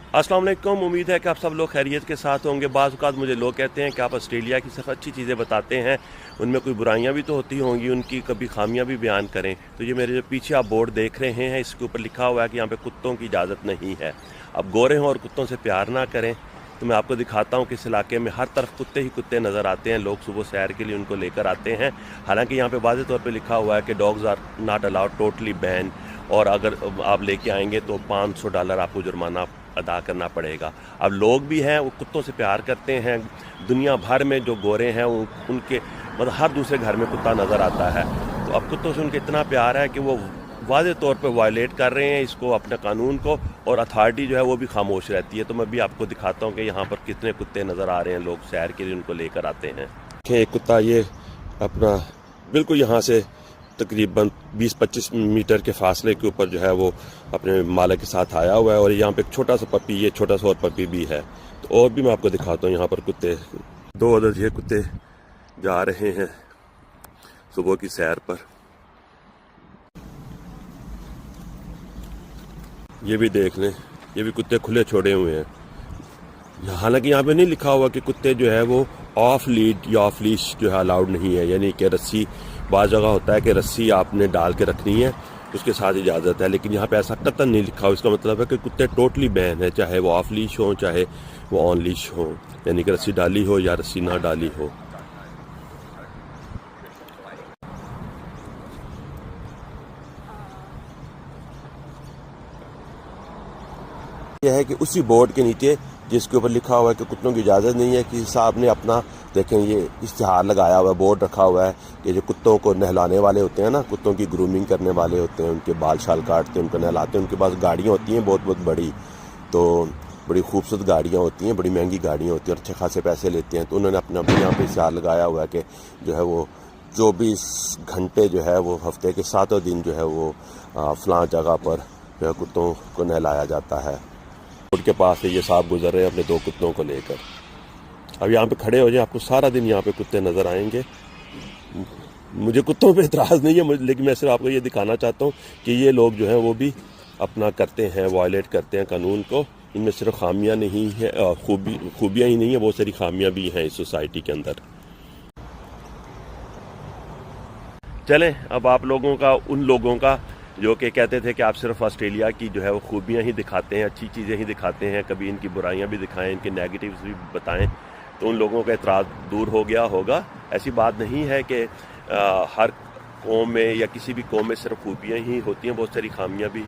अस्सलाम वालेकुम। उम्मीद है कि आप सब लोग खैरियत के साथ होंगे। बाज़ औक़ात मुझे लोग कहते हैं कि आप ऑस्ट्रेलिया की सिर्फ अच्छी चीज़ें बताते हैं, उनमें कोई बुराइयां भी तो होती होंगी, उनकी कभी खामियां भी बयान करें। तो ये मेरे जो पीछे आप बोर्ड देख रहे हैं, इसके ऊपर लिखा हुआ है कि यहाँ पे कुत्तों की इजाज़त नहीं है। अब गोरे हों और कुत्तों से प्यार ना करें। तो मैं आपको दिखाता हूँ कि इस इलाके में हर तरफ कुत्ते ही कुत्ते नज़र आते हैं। लोग सुबह सैर के लिए उनको लेकर आते हैं। हालांकि यहाँ पे वाज़ेह तौर पे लिखा हुआ है कि dogs are not allowed, totally ban, और अगर आप लेके आएंगे तो $500 आपको जुर्माना अदा करना पड़ेगा। अब लोग भी हैं वो कुत्तों से प्यार करते हैं। दुनिया भर में जो गोरे हैं उनके मतलब हर दूसरे घर में कुत्ता नज़र आता है। तो अब कुत्तों से उनके इतना प्यार है कि वो वाज़ेह तौर पे वायलेट कर रहे हैं इसको, अपने कानून को, और अथॉरिटी जो है वो भी खामोश रहती है। तो मैं भी आपको दिखाता हूँ कि यहाँ पर कितने कुत्ते नज़र आ रहे हैं। लोग सैर के लिए उनको लेकर आते हैं। एक कुत्ता ये अपना बिल्कुल यहाँ से तकरीबन 20-25 मीटर के फासले के ऊपर जो है वो अपने मालिक के साथ आया हुआ है। और यहाँ पे एक छोटा सा पपी, ये छोटा सा और पपी भी है। तो और भी मैं आपको दिखाता हूँ। यहाँ पर कुत्ते 2 अदद ये कुत्ते जा रहे हैं सुबह की सैर पर। ये भी देख लें, ये भी कुत्ते खुले छोड़े हुए हैं। हालांकि यहाँ पे नहीं लिखा हुआ कि कुत्ते जो है वो ऑफ लीड या ऑफ लीश जो है अलाउड नहीं है, यानी कि रस्सी, बाज़ जगह होता है कि रस्सी आपने डाल के रखनी है, उसके साथ इजाज़त है, लेकिन यहाँ पे ऐसा कतई नहीं लिखा हो। इसका मतलब है कि कुत्ते टोटली बैन है, चाहे वो ऑफ लीश हो चाहे वो ऑन लीश हो, यानी कि रस्सी डाली हो या रस्सी ना डाली हो। यह है कि उसी बोर्ड के नीचे जिसके ऊपर लिखा हुआ है कि कुत्तों की इजाज़त नहीं है, किसी साहब ने अपना देखें ये इश्तिहार लगाया हुआ है, बोर्ड रखा हुआ है कि जो कुत्तों को नहलाने वाले होते हैं ना, कुत्तों की ग्रूमिंग करने वाले होते हैं, उनके बाल शाल काटते हैं, उनको नहलाते हैं, उनके पास गाड़ियाँ होती हैं बहुत बहुत बड़ी, तो बड़ी खूबसूरत गाड़ियाँ होती हैं, बड़ी महंगी गाड़ियाँ होती हैं, अच्छे खासे पैसे लेते हैं। तो उन्होंने अपने अपने यहाँ पर इश्तिहार लगाया हुआ है कि जो है वो 24 घंटे जो है वो हफ्ते के 7 दिन जो है वो फलां जगह पर जो है कुत्तों को नहलाया जाता है। रोड के पास से ये साहब गुजर रहे हैं अपने 2 कुत्तों को लेकर। अब यहाँ पे खड़े हो जाए, आपको सारा दिन यहाँ पे कुत्ते नज़र आएंगे। मुझे कुत्तों पे इतराज़ नहीं है, लेकिन मैं सिर्फ आपको ये दिखाना चाहता हूँ कि ये लोग जो हैं वो भी अपना करते हैं, वायलेट करते हैं कानून को। इनमें सिर्फ खामियाँ नहीं है, खूबियाँ ही नहीं है, बहुत सारी खामियाँ भी हैं इस सोसाइटी के अंदर। चलें अब आप लोगों का, उन लोगों का जो कि कहते थे कि आप सिर्फ ऑस्ट्रेलिया की जो है वो खूबियाँ ही दिखाते हैं, अच्छी चीज़ें ही दिखाते हैं, कभी इनकी बुराइयां भी दिखाएं, इनके नेगेटिव्स भी बताएं, तो उन लोगों का एतराज़ दूर हो गया होगा। ऐसी बात नहीं है कि हर कौम में या किसी भी कौम में सिर्फ खूबियाँ ही होती हैं, बहुत सारी खामियां भी